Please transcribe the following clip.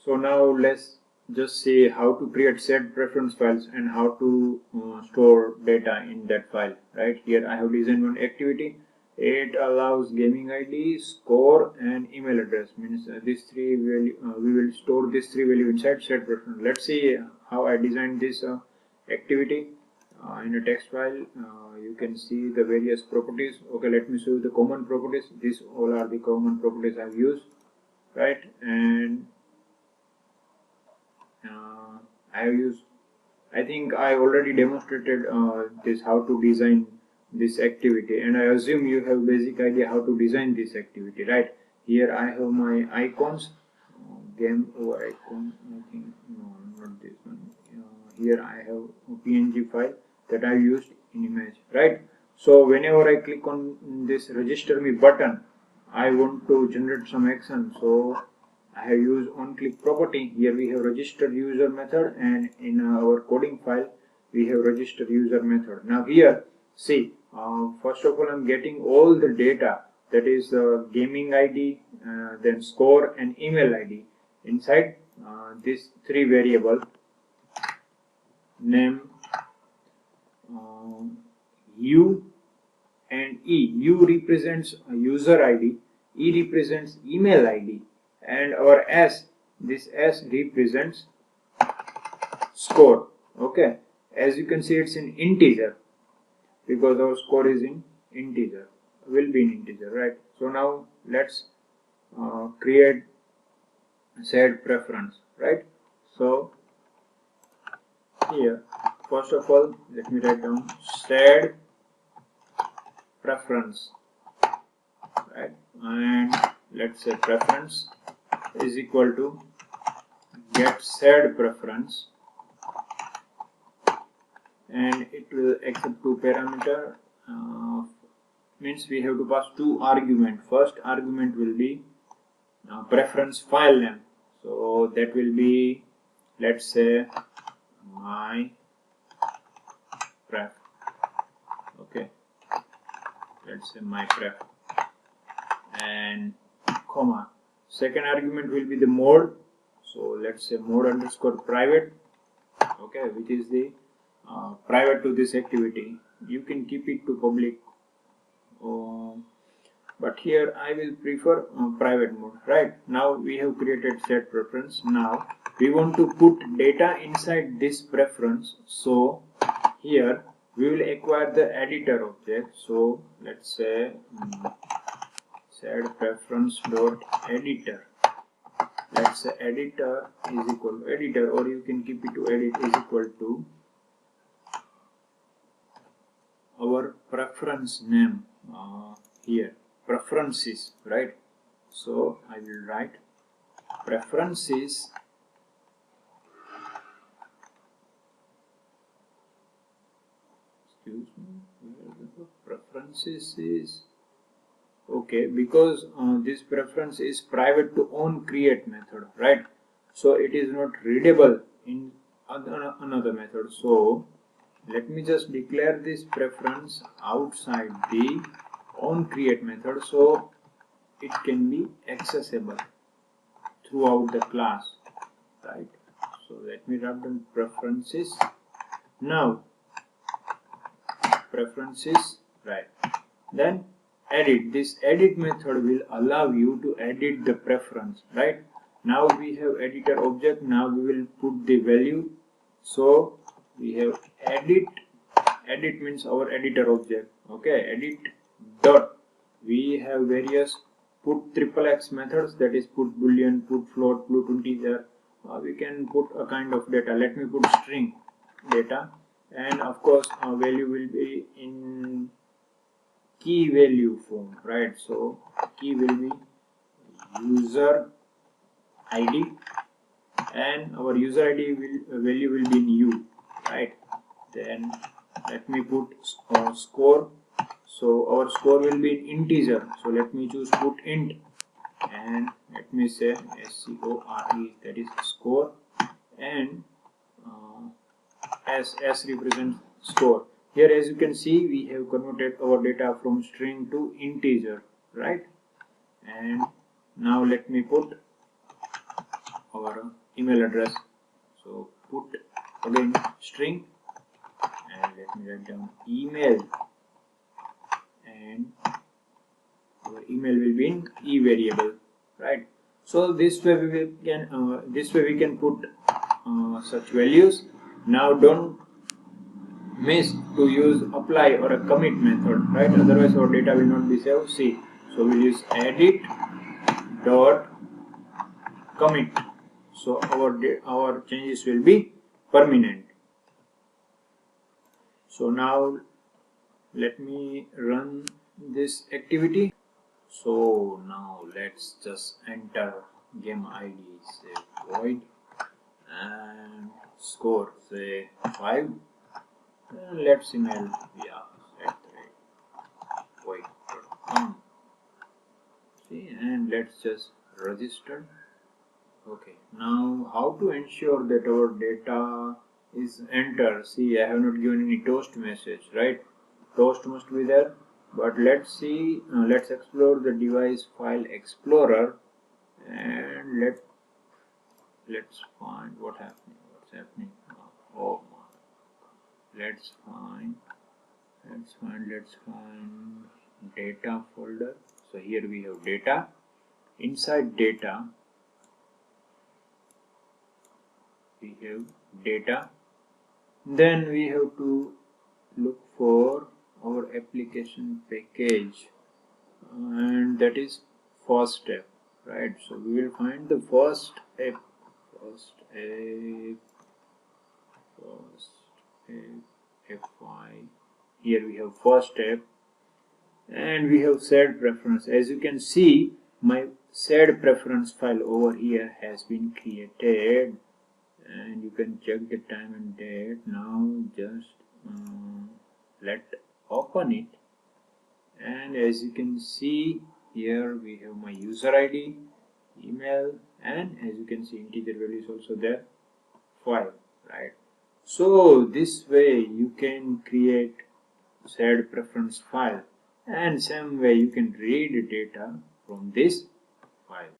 So now let's just see how to create shared preference files and how to store data in that file. Right here I have designed one activity. It allows gaming ID, score, and email address. Means these three value, we will store these three value inside shared preference. Let's see how I designed this activity. In a text file, you can see the various properties. Okay, let me show you the common properties. These all are the common properties I've used, right? And I think I already demonstrated this how to design this activity, and I assume you have basic idea how to design this activity, right? Here I have my icons, game over icon. I think no, not this one. Here I have a PNG file that I used in image, right? So whenever I click on this register me button, I want to generate some action. So I have used onClick property. Here we have registerUser method, and in our coding file we have registerUser method. Now here, see, first of all I'm getting all the data, that is gaming ID, then score and email ID inside these three variable, name, U and E. U represents user ID, E represents email ID, and our S, this S represents score. Okay, as you can see it's in integer because our score is in integer, will be in integer, right? So now let's create shared preference, right? So here first of all let me write down shared preference, right? And let's say preference is equal to getSharedPreference, and it will accept two parameter. Means we have to pass two argument. First argument will be preference file name, so that will be, let's say, MyPref. Okay, let's say MyPref, and comma. Second argument will be the mode, so let's say mode underscore private, okay, which is the private to this activity. You can keep it to public, but here I will prefer private mode, right? Now we have created shared preference. Now we want to put data inside this preference, so here we will acquire the editor object. So let's say SharedPreferences.Editor. Let's say editor is equal to editor, or you can keep it to edit is equal to our preference name, here preferences, right? So I will write preferences preferences is okay, because this preference is private to onCreate method, right? So it is not readable in another method. So let me just declare this preference outside the onCreate method, so it can be accessible throughout the class, right? So let me write down preferences. Now preferences, right? Then edit. This edit method will allow you to edit the preference, right? Now we have editor object. Now we will put the value. So we have edit. Edit means our editor object. Okay, edit dot. We have various put XXX methods, that is put boolean, put float, put integer. We can put a kind of data. Let me put string data, and of course value will be in key value form, right? So key will be user ID, and our user ID value will be in U, right? Then let me put score. So our score will be in integer, so let me choose put int, and let me say score, that is score, and S represents score. Here as you can see we have converted our data from string to integer, right? And now let me put our our email address. So put again string, and let me write down email, and our email will be in e variable, right? So this way we can put such values. Now don't miss to use apply or a commit method, right? Otherwise our data will not be saved. See, so we'll use edit.commit. So our changes will be permanent. So now let me run this activity. So now let's just enter game ID, say void, and score, say 5, and let's email Vyas@void.com. See, and let's just register. Okay, now how to ensure that our data is entered? See, I have not given any toast message, right? Toast must be there. But let's see, let's explore the device file explorer, and let's find what's happening. Oh my, let's find data folder. So here we have data. Inside data we have data. Then we have to look for our application package, and that is first step, right? So we will find the first app fi. Here we have first step, and we have shared preference. As you can see, my shared preference file over here has been created, and you can check the time and date. Now just let open it, and as you can see here we have my user ID, email, and as you can see integer value is also there, 5, right? So this way you can create shared preference file, and same way you can read data from this file.